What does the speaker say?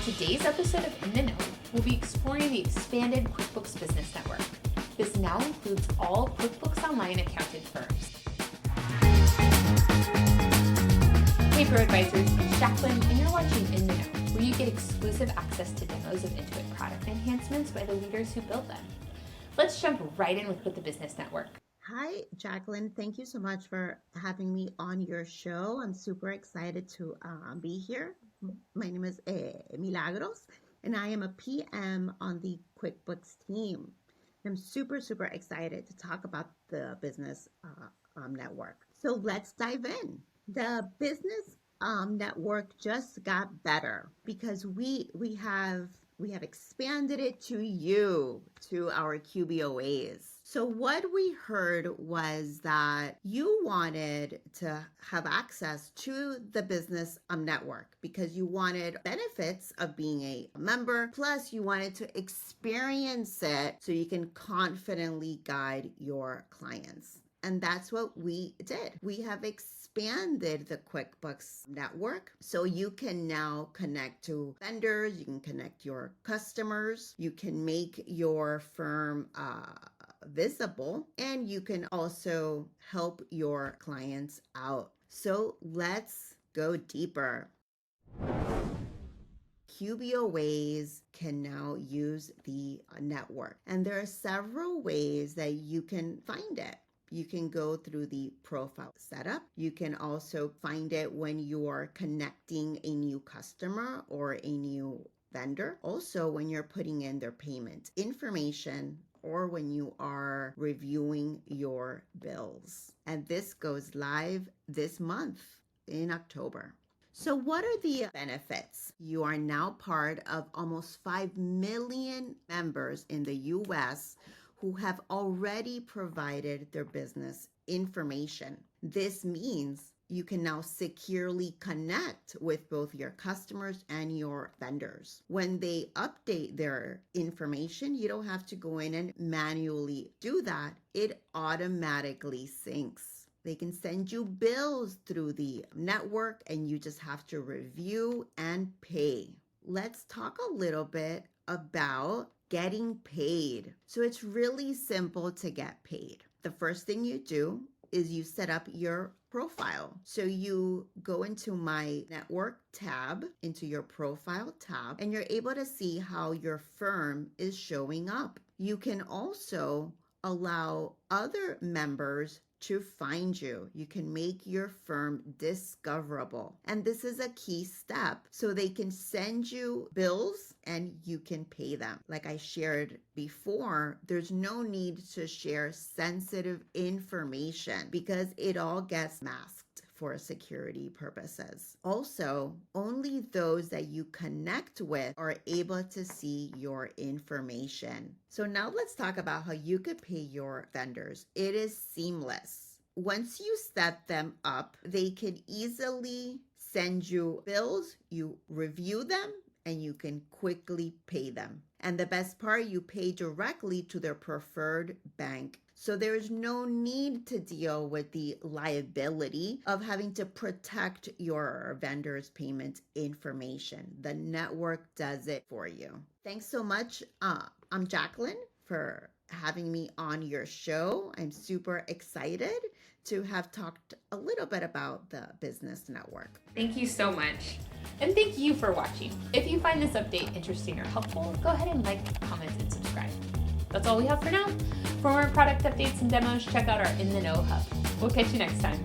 today's episode of In the Know, we'll be exploring the expanded QuickBooks Business Network. This now includes all QuickBooks Online accounted firms. Hey Pro Advisors, it's Jacqueline, and you're watching In the Know, where you get exclusive access to demos of Intuit product enhancements by the leaders who build them. Let's jump right in with the Business Network. Hi, Jacqueline. Thank you so much for having me on your show. I'm super excited to be here. My name is Milagros, and I am a PM on the QuickBooks team. I'm super excited to talk about the business network. So let's dive in. The business network just got better because we have expanded it to our QBOAs. So what we heard was that you wanted to have access to the business network because you wanted benefits of being a member, plus you wanted to experience it so you can confidently guide your clients. And that's what we did. We have expanded the QuickBooks network so you can now connect to vendors, you can connect your customers, you can make your firm visible, and you can also help your clients out. So let's go deeper. QBOAs can now use the network, and there are several ways that you can find it. You can go through the profile setup. You can also find it when you are connecting a new customer or a new vendor. Also, when you're putting in their payment information or when you are reviewing your bills. And this goes live this month in October. So what are the benefits? You are now part of almost 5 million members in the US who have already provided their business information. This means you can now securely connect with both your customers and your vendors. When they update their information, you don't have to go in and manually do that. It automatically syncs. They can send you bills through the network and you just have to review and pay. Let's talk a little bit about getting paid. So it's really simple to get paid. The first thing you do is you set up your profile. So you go into my network tab, into your profile tab, and you're able to see how your firm is showing up. You can also allow other members to find you. You can make your firm discoverable. And this is a key step so they can send you bills and you can pay them. Like I shared before, there's no need to share sensitive information because it all gets masked for security purposes. Also, only those that you connect with are able to see your information. So now let's talk about how you could pay your vendors. It is seamless. Once you set them up, they can easily send you bills, you review them, and you can quickly pay them. And the best part, you pay directly to their preferred bank. So there is no need to deal with the liability of having to protect your vendor's payment information. The network does it for you. Thanks so much. I'm Jacqueline for having me on your show. I'm super excited to have talked a little bit about the business network. Thank you so much. And thank you for watching. If you find this update interesting or helpful, go ahead and like, comment, and subscribe. That's all we have for now. For more product updates and demos, check out our In the Know hub. We'll catch you next time.